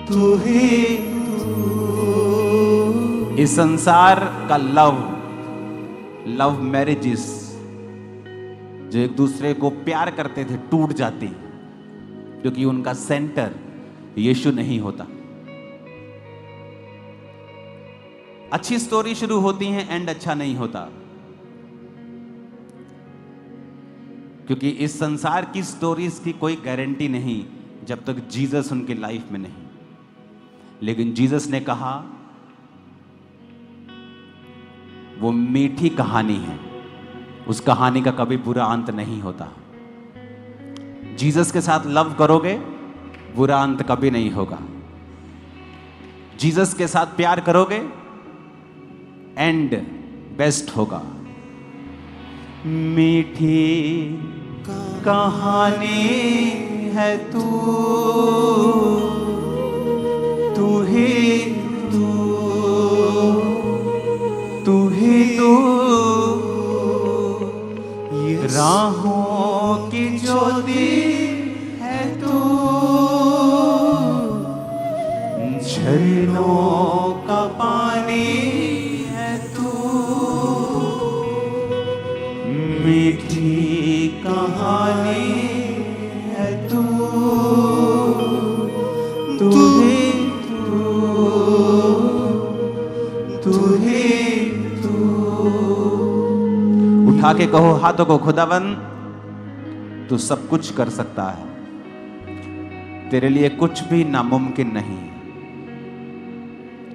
तू ही तू। इस संसार का लव मैरिजेस जो एक दूसरे को प्यार करते थे टूट जाती क्योंकि उनका सेंटर यीशु नहीं होता। अच्छी स्टोरी शुरू होती है, एंड अच्छा नहीं होता, क्योंकि इस संसार की स्टोरीज की कोई गारंटी नहीं जब तक जीसस उनकी लाइफ में नहीं। लेकिन जीसस ने कहा वो मीठी कहानी है, उस कहानी का कभी बुरा अंत नहीं होता। जीसस के साथ लव करोगे, बुरा अंत कभी नहीं होगा। जीसस के साथ प्यार करोगे, एंड बेस्ट होगा। मीठी कहानी है तू, तू ही तू, तू ही तू, ये राहों की ज्योति है तू, झरनों का पानी है तू, मीठी कहानी है तू, तू ही तू, तू ही तू। उठा के कहो हाथों को, खुदावन तू सब कुछ कर सकता है, तेरे लिए कुछ भी नामुमकिन नहीं,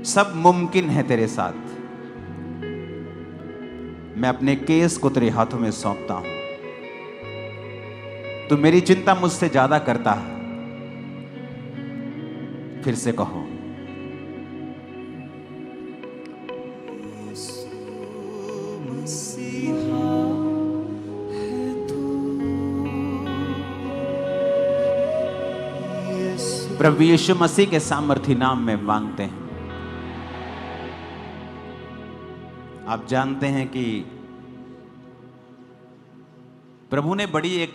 सब मुमकिन है तेरे साथ। मैं अपने केस को तेरे हाथों में सौंपता हूं, तू मेरी चिंता मुझसे ज्यादा करता है। फिर से कहो, प्रभु यीशु मसीह के सामर्थी नाम में मांगते हैं। आप जानते हैं कि प्रभु ने बड़ी एक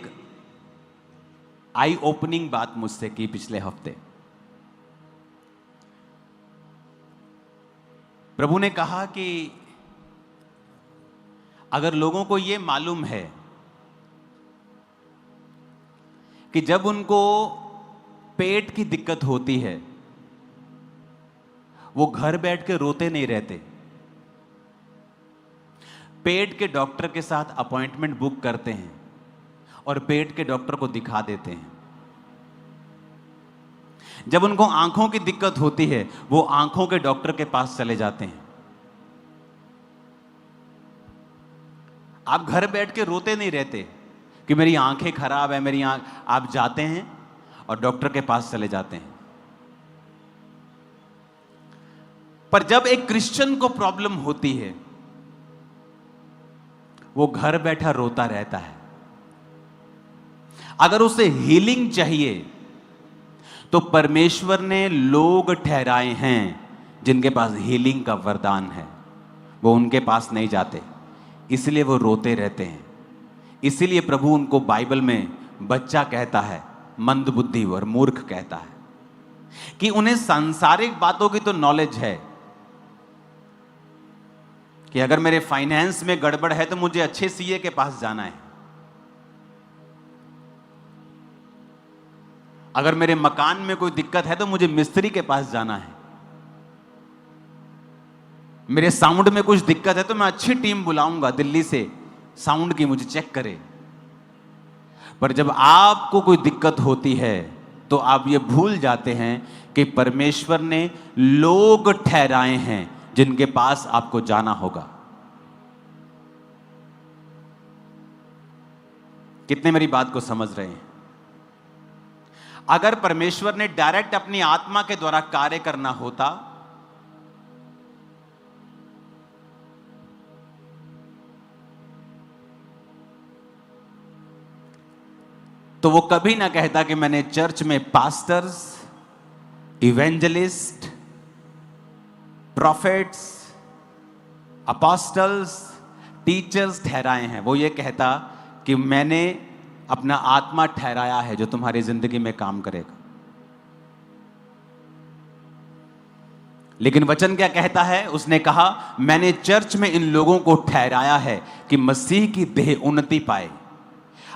आई ओपनिंग बात मुझसे की पिछले हफ्ते। प्रभु ने कहा कि अगर लोगों को यह मालूम है कि जब उनको पेट की दिक्कत होती है, वो घर बैठ के रोते नहीं रहते, पेट के डॉक्टर के साथ अपॉइंटमेंट बुक करते हैं और पेट के डॉक्टर को दिखा देते हैं। जब उनको आंखों की दिक्कत होती है, वो आंखों के डॉक्टर के पास चले जाते हैं। आप घर बैठ के रोते नहीं रहते कि मेरी आंखें खराब है, मेरी आंख, आप जाते हैं और डॉक्टर के पास चले जाते हैं। पर जब एक क्रिश्चियन को प्रॉब्लम होती है, वो घर बैठा रोता रहता है। अगर उसे हीलिंग चाहिए तो परमेश्वर ने लोग ठहराए हैं जिनके पास हीलिंग का वरदान है, वो उनके पास नहीं जाते, इसलिए वो रोते रहते हैं। इसीलिए प्रभु उनको बाइबल में बच्चा कहता है, मंदबुद्धि और मूर्ख कहता है, कि उन्हें सांसारिक बातों की तो नॉलेज है कि अगर मेरे फाइनेंस में गड़बड़ है तो मुझे अच्छे सीए के पास जाना है, अगर मेरे मकान में कोई दिक्कत है तो मुझे मिस्त्री के पास जाना है, मेरे साउंड में कुछ दिक्कत है तो मैं अच्छी टीम बुलाऊंगा दिल्ली से साउंड की, मुझे चेक करे। पर जब आपको कोई दिक्कत होती है तो आप ये भूल जाते हैं कि परमेश्वर ने लोग ठहराए हैं जिनके पास आपको जाना होगा। कितने मेरी बात को समझ रहे हैं? अगर परमेश्वर ने डायरेक्ट अपनी आत्मा के द्वारा कार्य करना होता तो वो कभी ना कहता कि मैंने चर्च में pastors, evangelist, profits, apostles, teachers ठहराए हैं। वो ये कहता कि मैंने अपना आत्मा ठहराया है जो तुम्हारी जिंदगी में काम करेगा। लेकिन वचन क्या कहता है? उसने कहा, मैंने चर्च में इन लोगों को ठहराया है कि मसीह की देह उन्नति पाए।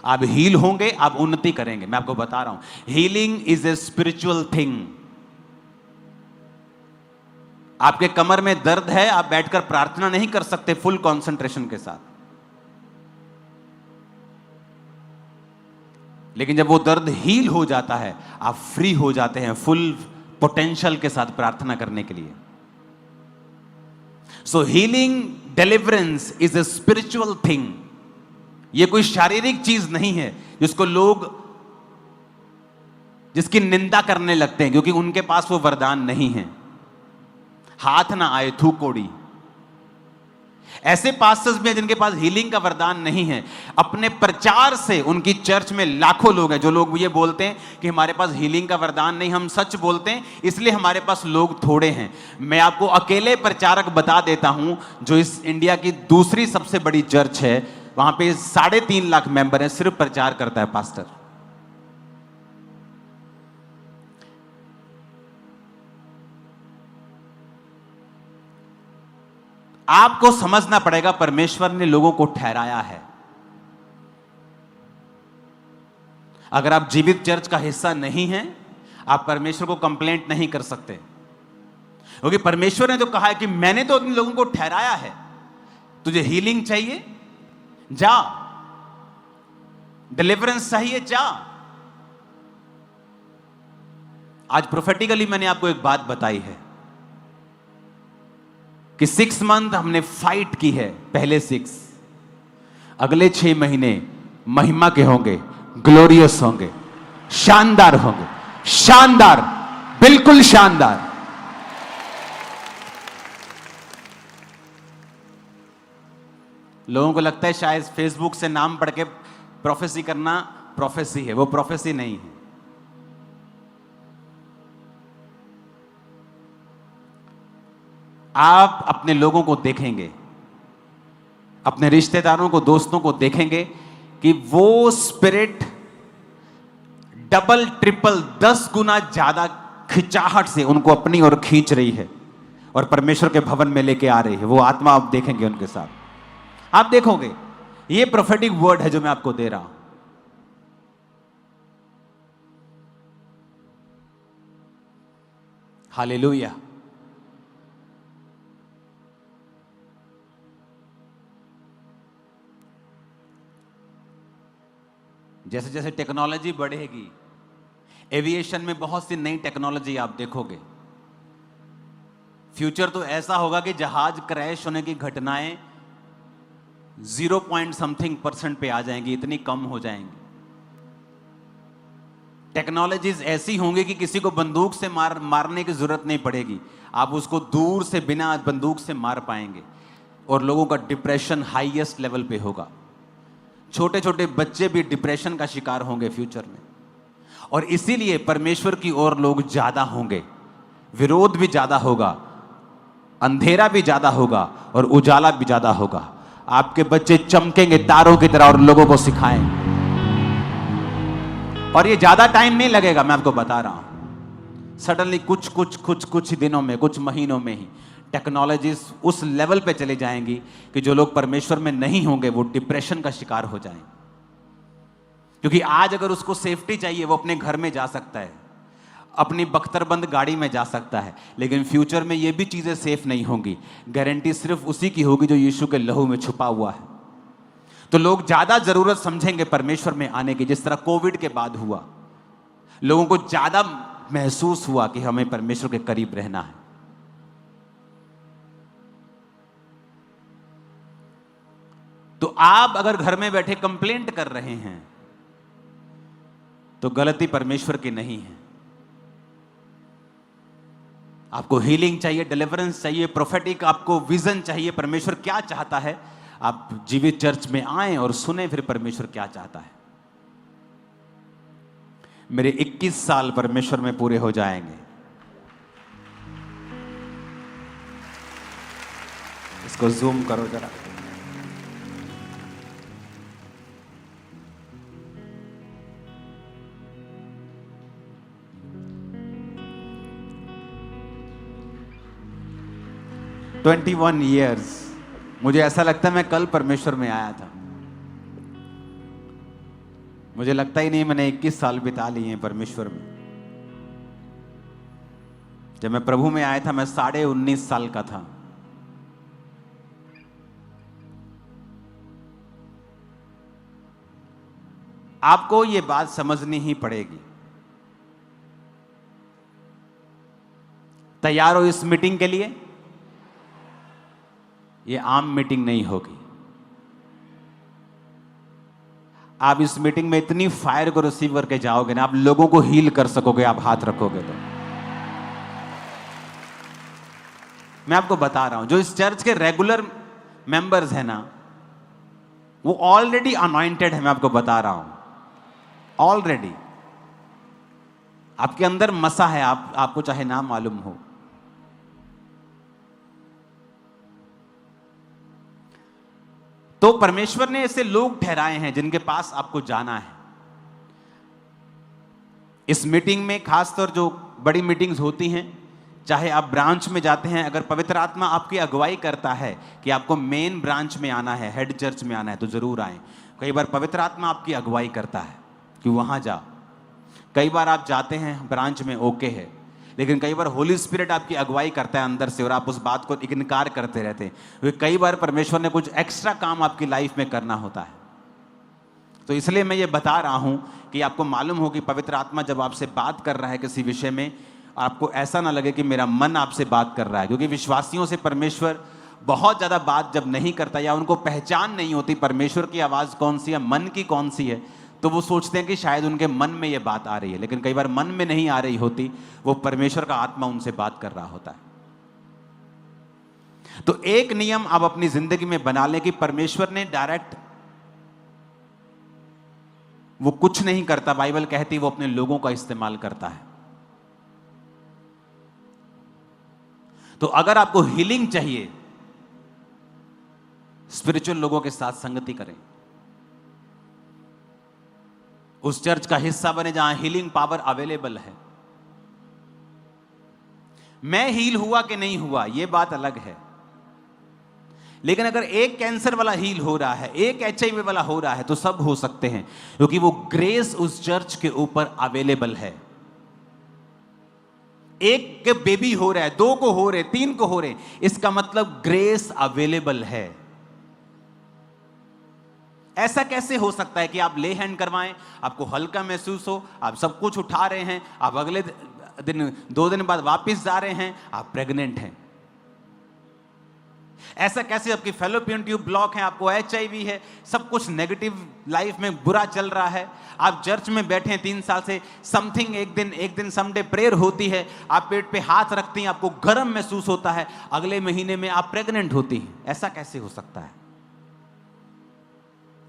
आप हील होंगे, आप उन्नति करेंगे। मैं आपको बता रहा हूं, healing is a spiritual thing. आपके कमर में दर्द है, आप बैठकर प्रार्थना नहीं कर सकते फुल कंसंट्रेशन के साथ, लेकिन जब वो दर्द हील हो जाता है, आप फ्री हो जाते हैं फुल पोटेंशियल के साथ प्रार्थना करने के लिए। सो healing, deliverance is a spiritual thing. ये कोई शारीरिक चीज नहीं है जिसको लोग, जिसकी निंदा करने लगते हैं क्योंकि उनके पास वो वरदान नहीं है। हाथ ना आए थू कोड़ी। ऐसे पास्टर्स भी हैं जिनके पास हीलिंग का वरदान नहीं है। अपने प्रचार से उनकी चर्च में लाखों लोग हैं। जो लोग ये बोलते हैं कि हमारे पास हीलिंग का वरदान नहीं, हम सच बोलते हैं इसलिए हमारे पास लोग थोड़े हैं। मैं आपको अकेले प्रचारक बता देता हूं जो इस इंडिया की दूसरी सबसे बड़ी चर्च है, वहां पे 3.5 लाख मेंबर हैं, सिर्फ प्रचार करता है पास्टर। आपको समझना पड़ेगा परमेश्वर ने लोगों को ठहराया है। अगर आप जीवित चर्च का हिस्सा नहीं हैं, आप परमेश्वर को कंप्लेंट नहीं कर सकते, क्योंकि परमेश्वर ने तो कहा है कि मैंने तो उन लोगों को ठहराया है। तुझे हीलिंग चाहिए, जा। डिलीवरेंस चाहिए, जा। आज प्रोफेटिकली मैंने आपको एक बात बताई है कि 6 मंथ हमने फाइट की है। पहले 6, अगले 6 महीने महिमा के होंगे, ग्लोरियस होंगे, शानदार होंगे। शानदार, बिल्कुल शानदार। लोगों को लगता है शायद फेसबुक से नाम पढ़ के प्रोफेसी करना प्रोफेसी है। वो प्रोफेसी नहीं है। आप अपने लोगों को देखेंगे, अपने रिश्तेदारों को, दोस्तों को देखेंगे कि वो स्पिरिट डबल ट्रिपल 10 गुना ज्यादा खिंचाहट से उनको अपनी ओर खींच रही है और परमेश्वर के भवन में लेके आ रही है। वो आत्मा आप देखेंगे उनके साथ, आप देखोगे। ये प्रोफेटिक वर्ड है जो मैं आपको दे रहा हूं। हालेलुया। जैसे जैसे टेक्नोलॉजी बढ़ेगी, एविएशन में बहुत सी नई टेक्नोलॉजी आप देखोगे। फ्यूचर तो ऐसा होगा कि जहाज क्रैश होने की घटनाएं 0.something% पे आ जाएंगी, इतनी कम हो जाएंगी। टेक्नोलॉजीज ऐसी होंगी कि किसी को बंदूक से मारने की जरूरत नहीं पड़ेगी। आप उसको दूर से बिना बंदूक से मार पाएंगे। और लोगों का डिप्रेशन हाईएस्ट लेवल पे होगा। छोटे छोटे बच्चे भी डिप्रेशन का शिकार होंगे फ्यूचर में। और इसीलिए परमेश्वर की ओर लोग ज्यादा होंगे, विरोध भी ज्यादा होगा, अंधेरा भी ज्यादा होगा और उजाला भी ज्यादा होगा। आपके बच्चे चमकेंगे तारों की तरह और लोगों को सिखाएंगे। और ये ज्यादा टाइम नहीं लगेगा, मैं आपको बता रहा हूं। सडनली कुछ दिनों में, कुछ महीनों में ही टेक्नोलॉजीज उस लेवल पे चले जाएंगी कि जो लोग परमेश्वर में नहीं होंगे वो डिप्रेशन का शिकार हो जाएंगे। क्योंकि आज अगर उसको सेफ्टी चाहिए, वो अपने घर में जा सकता है, अपनी बख्तरबंद गाड़ी में जा सकता है, लेकिन फ्यूचर में ये भी चीजें सेफ नहीं होंगी। गारंटी सिर्फ उसी की होगी जो यीशु के लहू में छुपा हुआ है। तो लोग ज्यादा जरूरत समझेंगे परमेश्वर में आने की। जिस तरह कोविड के बाद हुआ, लोगों को ज्यादा महसूस हुआ कि हमें परमेश्वर के करीब रहना है। तो आप अगर घर में बैठे कंप्लेंट कर रहे हैं तो गलती परमेश्वर की नहीं है। आपको हीलिंग चाहिए, डिलीवरेंस चाहिए, प्रोफेटिक आपको विजन चाहिए, परमेश्वर क्या चाहता है, आप जीवित चर्च में आएं और सुने फिर परमेश्वर क्या चाहता है। मेरे 21 साल परमेश्वर में पूरे हो जाएंगे। इसको जूम करो जरा। 21 ईयर्स। मुझे ऐसा लगता है मैं कल परमेश्वर में आया था। मुझे लगता ही नहीं मैंने 21 साल बिता लिए हैं परमेश्वर में। जब मैं प्रभु में आया था मैं 19.5 साल का था। आपको ये बात समझनी ही पड़ेगी। तैयार हो इस मीटिंग के लिए? ये आम मीटिंग नहीं होगी। आप इस मीटिंग में इतनी फायर को रिसीव करके जाओगे ना, आप लोगों को हील कर सकोगे, आप हाथ रखोगे तो। मैं आपको बता रहा हूं, जो इस चर्च के रेगुलर मेंबर्स हैं ना, वो ऑलरेडी अनॉइंटेड है। मैं आपको बता रहा हूं, ऑलरेडी आपके अंदर मसा है, आपको चाहे ना मालूम हो। तो परमेश्वर ने ऐसे लोग ठहराए हैं जिनके पास आपको जाना है। इस मीटिंग में खासतौर जो बड़ी मीटिंग्स होती हैं, चाहे आप ब्रांच में जाते हैं, अगर पवित्र आत्मा आपकी अगुवाई करता है कि आपको मेन ब्रांच में आना है, हेड चर्च में आना है, तो जरूर आए। कई बार पवित्र आत्मा आपकी अगुवाई करता है कि वहां जा। कई बार आप जाते हैं ब्रांच में, ओके है, लेकिन कई बार होली स्पिरिट आपकी अगुवाई करता है अंदर से और आप उस बात को इनकार करते रहते हैं, क्योंकि कई बार परमेश्वर ने कुछ एक्स्ट्रा काम आपकी लाइफ में करना होता है। तो इसलिए मैं ये बता रहा हूं कि आपको मालूम हो कि पवित्र आत्मा जब आपसे बात कर रहा है किसी विषय में, आपको ऐसा ना लगे कि मेरा मन आपसे बात कर रहा है, क्योंकि विश्वासियों से परमेश्वर बहुत ज़्यादा बात जब नहीं करता या उनको पहचान नहीं होती परमेश्वर की आवाज़ कौन सी है, मन की कौन सी है, तो वो सोचते हैं कि शायद उनके मन में ये बात आ रही है, लेकिन कई बार मन में नहीं आ रही होती, वो परमेश्वर का आत्मा उनसे बात कर रहा होता है। तो एक नियम आप अपनी जिंदगी में बना लें कि परमेश्वर ने डायरेक्ट वो कुछ नहीं करता, बाइबल कहती वो अपने लोगों का इस्तेमाल करता है। तो अगर आपको हीलिंग चाहिए, स्पिरिचुअल लोगों के साथ संगति करें, उस चर्च का हिस्सा बने जहां हीलिंग पावर अवेलेबल है। मैं हील हुआ कि नहीं हुआ यह बात अलग है, लेकिन अगर एक कैंसर वाला हील हो रहा है, एक HIV वाला हो रहा है, तो सब हो सकते हैं, क्योंकि वो ग्रेस उस चर्च के ऊपर अवेलेबल है। एक के बेबी हो रहा है, 2 को हो रहे, 3 को हो रहे, इसका मतलब ग्रेस अवेलेबल है। ऐसा कैसे हो सकता है कि आप ले हैंड करवाएं, आपको हल्का महसूस हो, आप सब कुछ उठा रहे हैं, आप अगले दिन 2 दिन बाद वापस जा रहे हैं, आप प्रेग्नेंट हैं? ऐसा कैसे? आपकी फैलोपियन ट्यूब ब्लॉक है, आपको HIV है, सब कुछ नेगेटिव लाइफ में बुरा चल रहा है, आप चर्च में बैठे हैं 3 साल से, समथिंग एक दिन समडे प्रेयर होती है, आप पेट पे हाथ रखती हैं, आपको गर्म महसूस होता है, अगले महीने में आप प्रेग्नेंट होती हैं। ऐसा कैसे हो सकता है?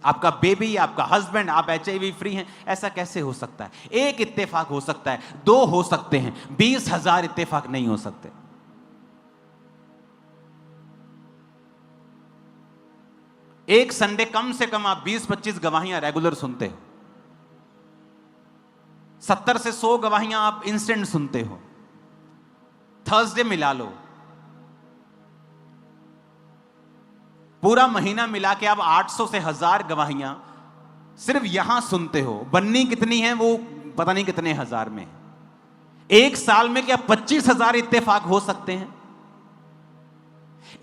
आपका बेबी, आपका हस्बैंड, आप HIV फ्री हैं, ऐसा कैसे हो सकता है? एक इत्तेफाक हो सकता है, 2 हो सकते हैं, 20,000 इत्तेफाक नहीं हो सकते। एक संडे कम से कम आप 20-25 गवाहियां रेगुलर सुनते हो, 70 से 100 गवाहियां आप इंस्टेंट सुनते हो। थर्सडे मिला लो, पूरा महीना मिला के आप 800 से 1000 गवाहियां सिर्फ यहां सुनते हो। बन्नी कितनी है वो पता नहीं कितने हजार में। एक साल में क्या 25,000 इत्तेफाक हो सकते हैं?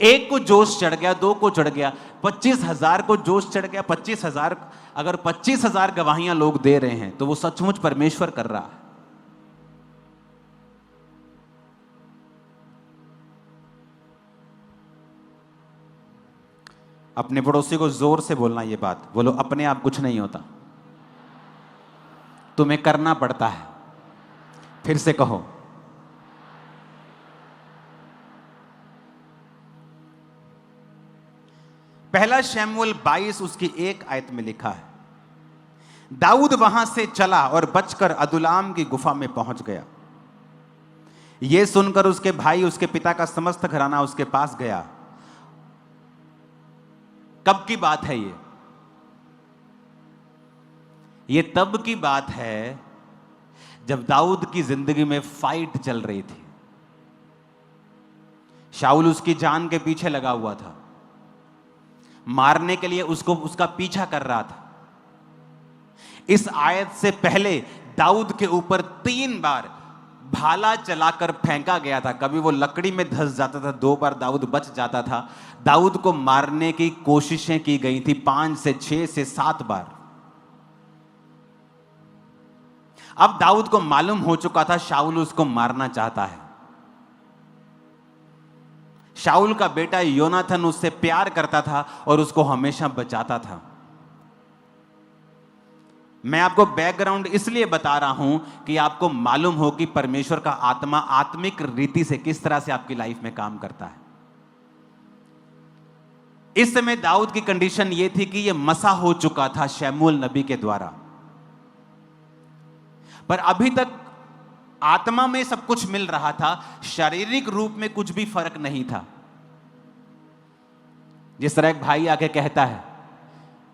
एक को जोश चढ़ गया, 2 को चढ़ गया, 25,000 को जोश चढ़ गया। 25,000, अगर 25,000 गवाहियां लोग दे रहे हैं तो वो सचमुच परमेश्वर कर रहा है। अपने पड़ोसी को जोर से बोलना ये बात, बोलो अपने आप कुछ नहीं होता, तुम्हें करना पड़ता है। फिर से कहो, पहला शमूएल 22 उसकी 1 आयत में लिखा है, दाऊद वहां से चला और बचकर अदुल्लाम की गुफा में पहुंच गया। यह सुनकर उसके भाई, उसके पिता का समस्त घराना उसके पास गया। कब की बात है ये तब की बात है जब दाऊद की जिंदगी में फाइट चल रही थी। शाऊल उसकी जान के पीछे लगा हुआ था, मारने के लिए उसको उसका पीछा कर रहा था। इस आयत से पहले दाऊद के ऊपर 3 बार भाला चलाकर फेंका गया था। कभी वो लकड़ी में धंस जाता था, 2 बार दाऊद बच जाता था। दाऊद को मारने की कोशिशें की गई थी 5 से 6 से 7 बार। अब दाऊद को मालूम हो चुका था शाऊल उसको मारना चाहता है। शाऊल का बेटा योनाथन उससे प्यार करता था और उसको हमेशा बचाता था। मैं आपको बैकग्राउंड इसलिए बता रहा हूं कि आपको मालूम हो कि परमेश्वर का आत्मा आत्मिक रीति से किस तरह से आपकी लाइफ में काम करता है। इस समय दाऊद की कंडीशन यह थी कि यह मसा हो चुका था शमूएल नबी के द्वारा, पर अभी तक आत्मा में सब कुछ मिल रहा था, शारीरिक रूप में कुछ भी फर्क नहीं था। जिस तरह एक भाई आके कहता है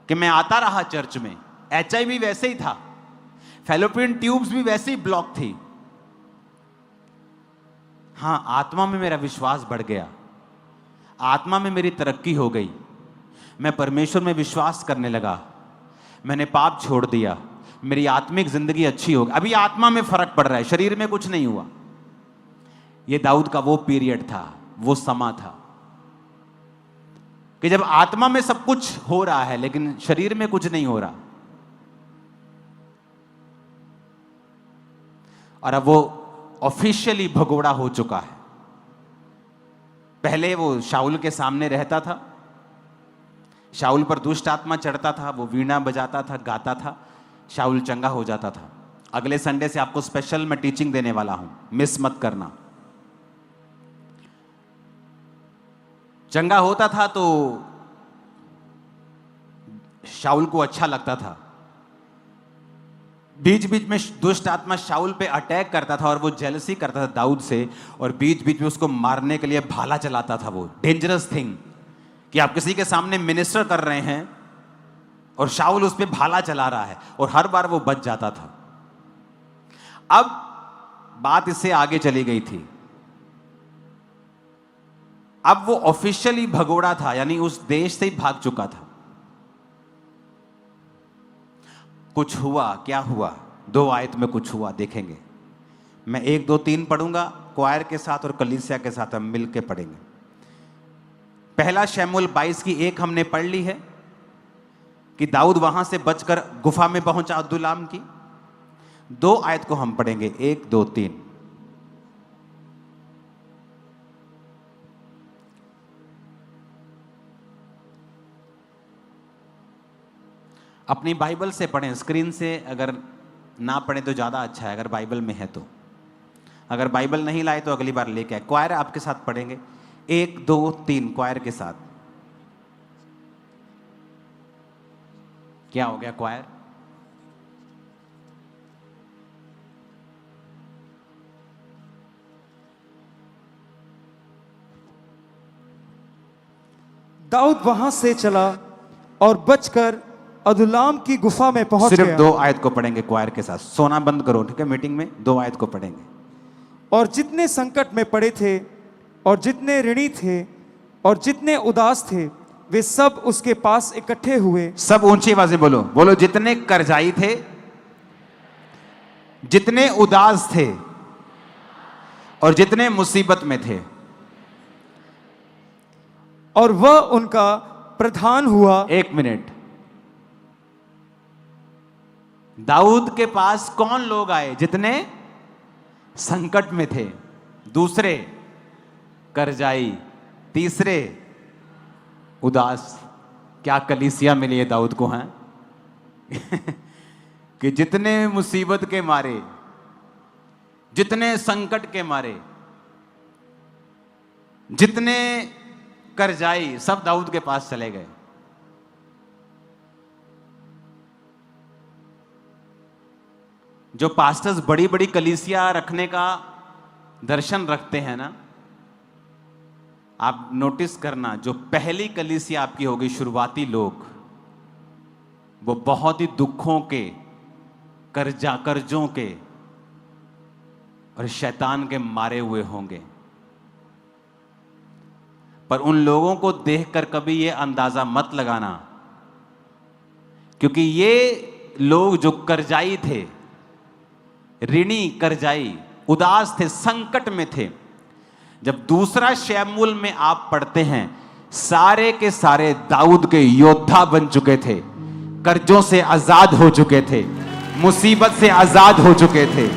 कि मैं आता रहा चर्च में, HIV वैसे ही था, फैलोपियन ट्यूब्स भी वैसे ही ब्लॉक थी। हां, आत्मा में मेरा विश्वास बढ़ गया, आत्मा में मेरी तरक्की हो गई, मैं परमेश्वर में विश्वास करने लगा, मैंने पाप छोड़ दिया, मेरी आत्मिक जिंदगी अच्छी हो गई। अभी आत्मा में फर्क पड़ रहा है, शरीर में कुछ नहीं हुआ। यह दाऊद का वो पीरियड था, वो समा था कि जब आत्मा में सब कुछ हो रहा है लेकिन शरीर में कुछ नहीं हो रहा। और अब वो ऑफिशियली भगोड़ा हो चुका है। पहले वो शाऊल के सामने रहता था, शाऊल पर दुष्ट आत्मा चढ़ता था, वो वीणा बजाता था, गाता था, शाऊल चंगा हो जाता था। अगले संडे से आपको स्पेशल मैं टीचिंग देने वाला हूं, मिस मत करना। चंगा होता था तो शाऊल को अच्छा लगता था। बीच बीच में दुष्ट आत्मा शाऊल पे अटैक करता था और वो जेलसी करता था दाऊद से, और बीच बीच में उसको मारने के लिए भाला चलाता था। वो डेंजरस थिंग कि आप किसी के सामने मिनिस्टर कर रहे हैं और शाऊल उस पे भाला चला रहा है, और हर बार वो बच जाता था। अब बात इससे आगे चली गई थी। अब वो ऑफिशियली भगोड़ा था, यानी उस देश से ही भाग चुका था। कुछ हुआ, क्या हुआ? 2 आयत में कुछ हुआ, देखेंगे। मैं 1, 2, 3 पढ़ूंगा, क्वायर के साथ और कलीसिया के साथ हम मिलके पढ़ेंगे। पहला शमूएल 22 की 1 हमने पढ़ ली है कि दाऊद वहां से बचकर गुफा में पहुंचा अदुल्लाम की। 2 आयत को हम पढ़ेंगे, 1, 2, 3। अपनी बाइबल से पढ़ें, स्क्रीन से अगर ना पढ़ें तो ज़्यादा अच्छा है, अगर बाइबल में है तो। अगर बाइबल नहीं लाए तो अगली बार लेके आए। क्वायर आपके साथ पढ़ेंगे, 1, 2, 3 क्वायर के साथ। क्या हो गया क्वायर? दाऊद वहां से चला और बचकर अदुल्लाम की गुफा में पहुंच गया। सिर्फ 2 आयत को पढ़ेंगे क्वायर के साथ। सोना बंद करो, ठीक है? मीटिंग में 2 आयत को पढ़ेंगे। और जितने संकट में पड़े थे और जितने ऋणी थे और जितने उदास थे, वे सब उसके पास इकट्ठे हुए। सब ऊंची आवाज़ बोलो, बोलो। जितने कर्जाई थे, जितने उदास थे और जितने मुसीबत में थे, और वह उनका प्रधान हुआ। 1 मिनट। दाऊद के पास कौन लोग आए? जितने संकट में थे, दूसरे कर्जाई, तीसरे उदास। क्या कलीसिया मिली है दाऊद को, हैं? कि जितने मुसीबत के मारे, जितने संकट के मारे, जितने कर्जाई, सब दाऊद के पास चले गए। जो पास्टर्स बड़ी बड़ी कलीसिया रखने का दर्शन रखते हैं ना, आप नोटिस करना, जो पहली कलीसिया आपकी होगी, शुरुआती लोग, वो बहुत ही दुखों के, कर्जों के और शैतान के मारे हुए होंगे। पर उन लोगों को देखकर कभी ये अंदाजा मत लगाना, क्योंकि ये लोग जो कर्जाई थे, ऋणी कर्जाई, उदास थे, संकट में थे, जब दूसरा शमूएल में आप पढ़ते हैं, सारे के सारे दाऊद के योद्धा बन चुके थे, कर्जों से आजाद हो चुके थे, मुसीबत से आजाद हो चुके थे,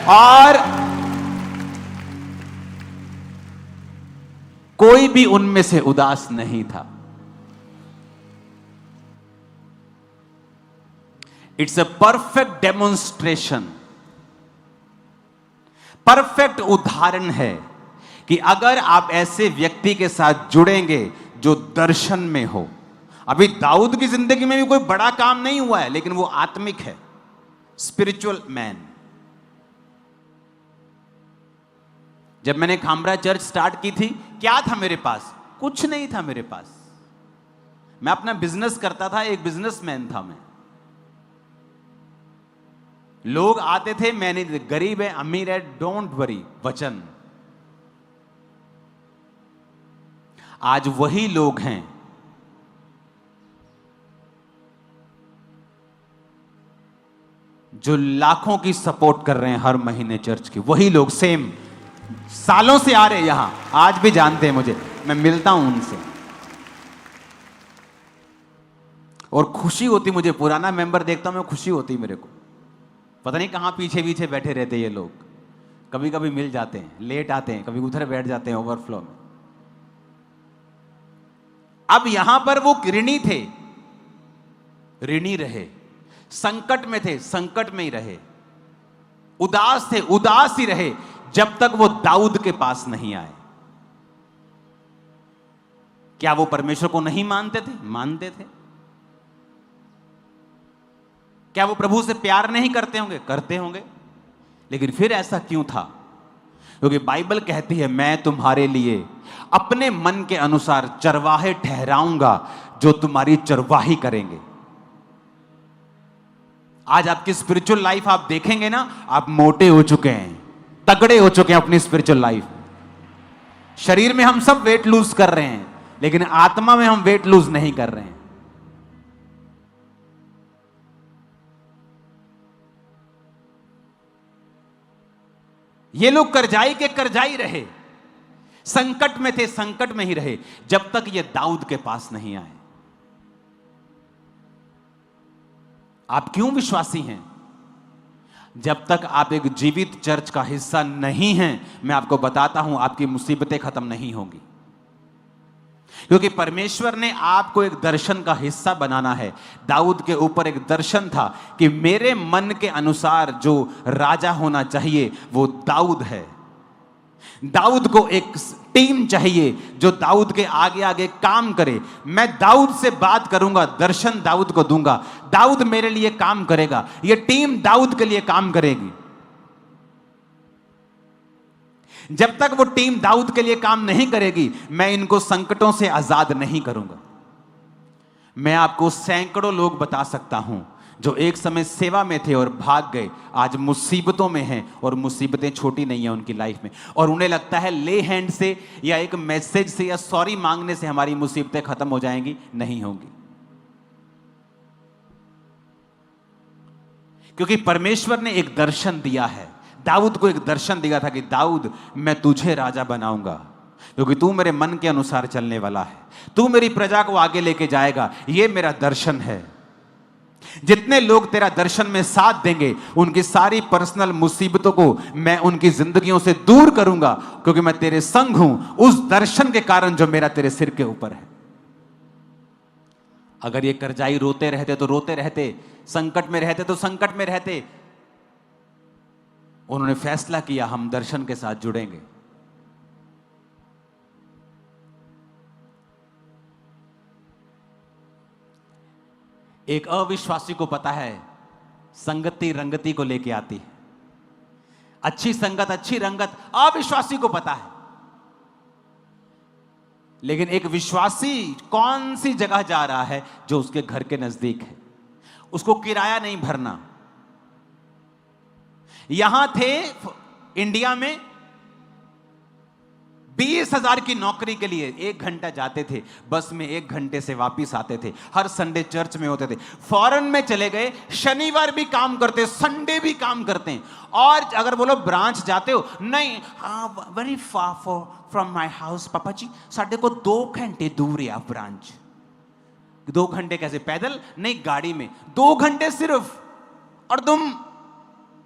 और कोई भी उनमें से उदास नहीं था। It's a perfect demonstration, perfect उदाहरण है कि अगर आप ऐसे व्यक्ति के साथ जुड़ेंगे जो दर्शन में हो। अभी दाऊद की जिंदगी में भी कोई बड़ा काम नहीं हुआ है, लेकिन वो आत्मिक है, स्पिरिचुअल मैन। जब मैंने खामरा चर्च स्टार्ट की थी, क्या था मेरे पास? कुछ नहीं था मेरे पास। मैं अपना बिजनेस करता था, एक बिजनेसमैन था मैं। लोग आते थे, मैंने गरीब है, अमीर है, डोंट वरी, वचन। आज वही लोग हैं जो लाखों की सपोर्ट कर रहे हैं हर महीने चर्च की। वही लोग सेम सालों से आ रहे हैं यहां, आज भी जानते हैं मुझे, मैं मिलता हूं उनसे और खुशी होती मुझे। पुराना मेंबर देखता हूं मैं, खुशी होती मेरे को। पता नहीं कहां पीछे पीछे बैठे रहते ये लोग, कभी कभी मिल जाते हैं, लेट आते हैं, कभी उधर बैठ जाते हैं ओवरफ्लो में। अब यहां पर वो ऋणी थे, ऋणी रहे, संकट में थे, संकट में ही रहे, उदास थे, उदास ही रहे, जब तक वो दाऊद के पास नहीं आए। क्या वो परमेश्वर को नहीं मानते थे? मानते थे। क्या वो प्रभु से प्यार नहीं करते होंगे? करते होंगे। लेकिन फिर ऐसा क्यों था? क्योंकि बाइबल कहती है, मैं तुम्हारे लिए अपने मन के अनुसार चरवाहे ठहराऊंगा जो तुम्हारी चरवाही करेंगे। आज आपकी स्पिरिचुअल लाइफ आप देखेंगे ना, आप मोटे हो चुके हैं, तगड़े हो चुके हैं अपनी स्पिरिचुअल लाइफ। शरीर में हम सब वेट लूज कर रहे हैं, लेकिन आत्मा में हम वेट लूज नहीं कर रहे हैं। ये लोग कर्जाई के कर्जाई रहे, संकट में थे, संकट में ही रहे, जब तक ये दाऊद के पास नहीं आए। आप क्यों विश्वासी हैं? जब तक आप एक जीवित चर्च का हिस्सा नहीं हैं, मैं आपको बताता हूं, आपकी मुसीबतें खत्म नहीं होंगी। क्योंकि परमेश्वर ने आपको एक दर्शन का हिस्सा बनाना है। दाऊद के ऊपर एक दर्शन था कि मेरे मन के अनुसार जो राजा होना चाहिए वो दाऊद है। दाऊद को एक टीम चाहिए जो दाऊद के आगे आगे काम करे। मैं दाऊद से बात करूंगा, दर्शन दाऊद को दूंगा, दाऊद मेरे लिए काम करेगा, यह टीम दाऊद के लिए काम करेगी। जब तक वो टीम दाऊद के लिए काम नहीं करेगी, मैं इनको संकटों से आजाद नहीं करूंगा। मैं आपको सैकड़ों लोग बता सकता हूं जो एक समय सेवा में थे और भाग गए, आज मुसीबतों में हैं, और मुसीबतें छोटी नहीं है उनकी लाइफ में, और उन्हें लगता है ले हैंड से या एक मैसेज से या सॉरी मांगने से हमारी मुसीबतें खत्म हो जाएंगी। नहीं होंगी, क्योंकि परमेश्वर ने एक दर्शन दिया है। दाऊद को एक दर्शन दिया था कि दाऊद, मैं तुझे राजा बनाऊंगा क्योंकि तू मेरे मन के अनुसार चलने वाला है, तू मेरी प्रजा को आगे लेके जाएगा। ये मेरा दर्शन है। जितने लोग तेरा दर्शन में साथ देंगे, उनकी सारी पर्सनल मुसीबतों को मैं उनकी जिंदगियों से दूर करूंगा, क्योंकि मैं तेरे संग हूं उस दर्शन के कारण जो मेरा तेरे सिर के ऊपर है। अगर ये कर्जाई रोते रहते तो रोते रहते, संकट में रहते तो संकट में रहते। उन्होंने फैसला किया, हम दर्शन के साथ जुड़ेंगे। एक अविश्वासी को पता है संगति रंगति को लेके आती है। अच्छी संगत, अच्छी रंगत अविश्वासी को पता है, लेकिन एक विश्वासी कौन सी जगह जा रहा है जो उसके घर के नजदीक है, उसको किराया नहीं भरना। यहां थे इंडिया में 20 20,000 की नौकरी के लिए 1 घंटा जाते थे, बस में 1 घंटे से वापिस आते थे, हर संडे चर्च में होते थे। फॉरेन में चले गए, शनिवार भी काम करते, संडे भी काम करते हैं। और अगर बोलो ब्रांच जाते हो, नहीं, very far from my house पापा जी, साढ़े को 2 घंटे दूर है ब्रांच। 2 घंटे कैसे? पैदल नहीं, गाड़ी में 2 घंटे सिर्फ। और तुम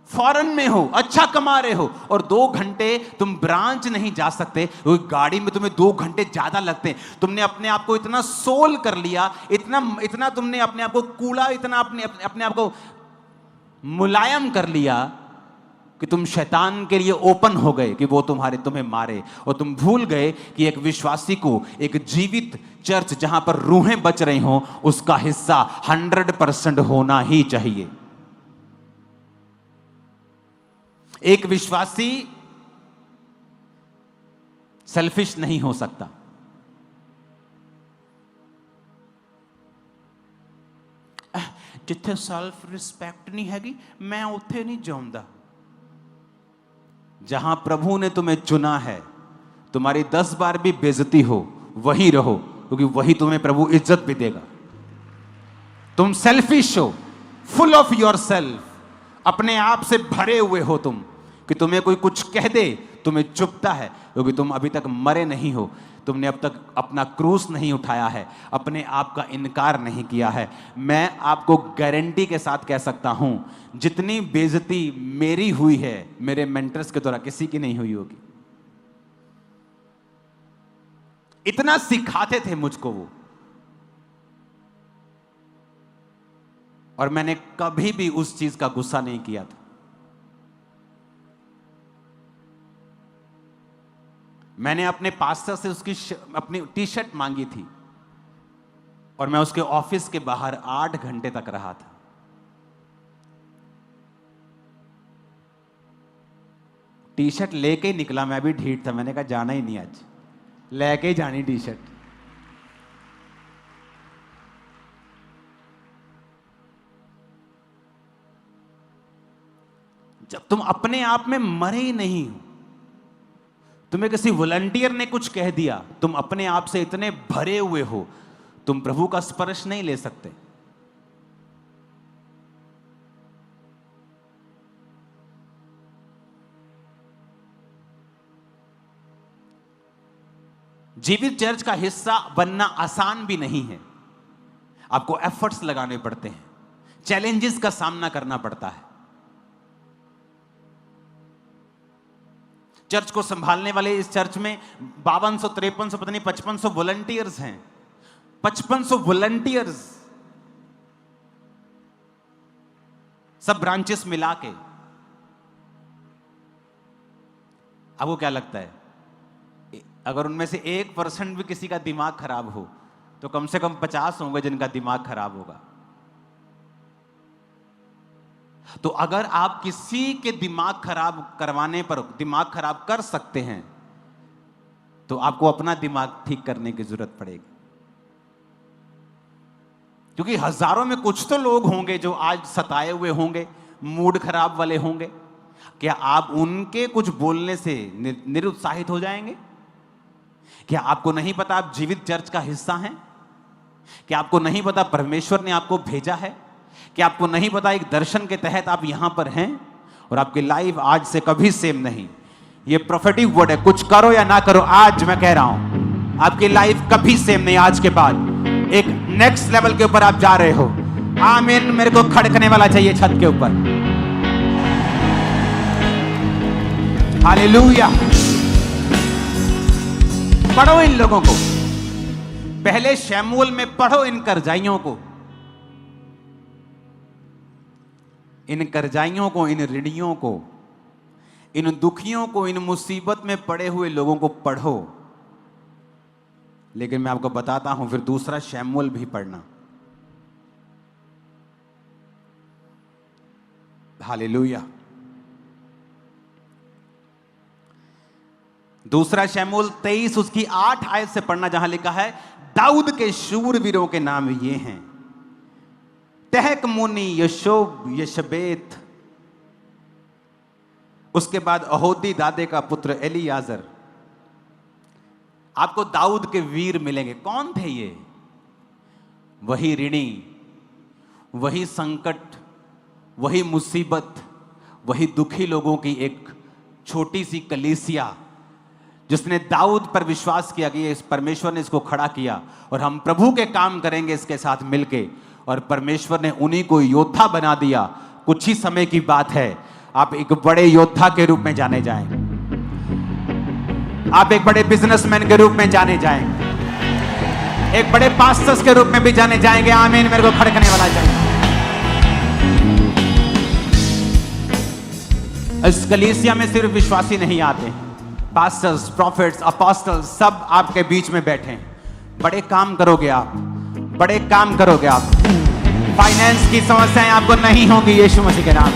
फॉरेन में हो, अच्छा कमा रहे हो, और 2 घंटे तुम ब्रांच नहीं जा सकते, गाड़ी में तुम्हें 2 घंटे ज्यादा लगते हैं। तुमने अपने आप को इतना सोल कर लिया, इतना तुमने अपने आप को कूड़ा, इतना अपने आप को मुलायम कर लिया कि तुम शैतान के लिए ओपन हो गए कि वो तुम्हें मारे। और तुम भूल गए कि एक विश्वासी को एक जीवित चर्च जहां पर रूहें बच रही हो, उसका हिस्सा 100% होना ही चाहिए। एक विश्वासी सेल्फिश नहीं हो सकता। जिथे सेल्फ रिस्पेक्ट नहीं हैगी, मैं उथे नहीं जाऊंगा। जहां प्रभु ने तुम्हें चुना है, तुम्हारी 10 बार भी बेइज्जती हो, वही रहो, क्योंकि वही तुम्हें प्रभु इज्जत भी देगा। तुम सेल्फिश हो, फुल ऑफ योर सेल्फ, अपने आप से भरे हुए हो तुम, कि तुम्हें कोई कुछ कह दे तुम्हें चुभता है, क्योंकि तुम अभी तक मरे नहीं हो, तुमने अब तक अपना क्रूस नहीं उठाया है, अपने आप का इनकार नहीं किया है। मैं आपको गारंटी के साथ कह सकता हूं, जितनी बेइज्जती मेरी हुई है, मेरे मेंटर्स के द्वारा किसी की नहीं हुई होगी। इतना सिखाते थे मुझको वो, और मैंने कभी भी उस चीज का गुस्सा नहीं किया था। मैंने अपने पास्टर से उसकी अपनी टी-शर्ट मांगी थी, और मैं उसके ऑफिस के बाहर 8 घंटे तक रहा था। टी-शर्ट लेके ही निकला, मैं भी ढीठ था, मैंने कहा जाना ही नहीं, आज लेके ही जानी टी-शर्ट। जब तुम अपने आप में मरे ही नहीं हो, तुम्हें किसी वॉलंटियर ने कुछ कह दिया, तुम अपने आप से इतने भरे हुए हो, तुम प्रभु का स्पर्श नहीं ले सकते। जीवित चर्च का हिस्सा बनना आसान भी नहीं है। आपको एफर्ट्स लगाने पड़ते हैं, चैलेंजेस का सामना करना पड़ता है। चर्च को संभालने वाले इस चर्च में 5200, 5300, पता नहीं 5500 वॉलंटियर्स हैं। 5500 वॉलंटियर्स, सब ब्रांचेस मिला के। आपको क्या लगता है, अगर उनमें से 1% भी किसी का दिमाग खराब हो, तो कम से कम 50 होंगे जिनका दिमाग खराब होगा। तो अगर आप किसी के दिमाग खराब करवाने पर दिमाग खराब कर सकते हैं, तो आपको अपना दिमाग ठीक करने की जरूरत पड़ेगी। क्योंकि हजारों में कुछ तो लोग होंगे जो आज सताए हुए होंगे, मूड खराब वाले होंगे। क्या आप उनके कुछ बोलने से निरुत्साहित हो जाएंगे? क्या आपको नहीं पता आप जीवित चर्च का हिस्सा हैं? क्या आपको नहीं पता परमेश्वर ने आपको भेजा है? क्या आपको नहीं पता एक दर्शन के तहत आप यहां पर हैं, और आपकी लाइफ आज से कभी सेम नहीं। ये प्रोफेटिक वर्ड है, कुछ करो या ना करो, आज मैं कह रहा हूं आपकी लाइफ कभी सेम नहीं। आज के बाद एक नेक्स्ट लेवल के ऊपर आप जा रहे हो। आमीन। मेरे को खड़कने वाला चाहिए छत के ऊपर। हालेलुया। पढ़ो इन लोगों को, पहले शमूएल में पढ़ो इन करजाइयों को, इन करजाइयों को, इन ऋणियों को, इन दुखियों को, इन मुसीबत में पड़े हुए लोगों को पढ़ो। लेकिन मैं आपको बताता हूं, फिर दूसरा शमूएल भी पढ़ना। हालेलुया। दूसरा शमूएल 23 उसकी 8 आयत से पढ़ना, जहां लिखा है दाऊद के शूरवीरों के नाम ये हैं, तहकमोनी, यशोब, यशबेत, उसके बाद अहोदी दादे का पुत्र एलियाजर, आपको दाऊद के वीर मिलेंगे। कौन थे ये? वही ऋणी, वही संकट, वही मुसीबत, वही दुखी लोगों की एक छोटी सी कलीसिया जिसने दाऊद पर विश्वास किया कि इस परमेश्वर ने इसको खड़ा किया और हम प्रभु के काम करेंगे इसके साथ मिलके, और परमेश्वर ने उन्हीं को योद्धा बना दिया। कुछ ही समय की बात है, आप एक बड़े योद्धा के रूप में जाने जाएंगे, आप एक बड़े बिजनेसमैन के रूप में जाने जाएंगे, एक बड़े पास्टर्स के रूप में भी जाने जाएंगे। आमीन, मेरे को खड़कने वाला चाहिए। इस कलीसिया में सिर्फ विश्वासी नहीं आते, पास्टर्स, प्रॉफिट्स, अपोस्टल्स सब आपके बीच में बैठे हैं। बड़े काम करोगे आप, बड़े काम करोगे आप। फाइनेंस की समस्याएं आपको नहीं होंगी यीशु मसीह के नाम।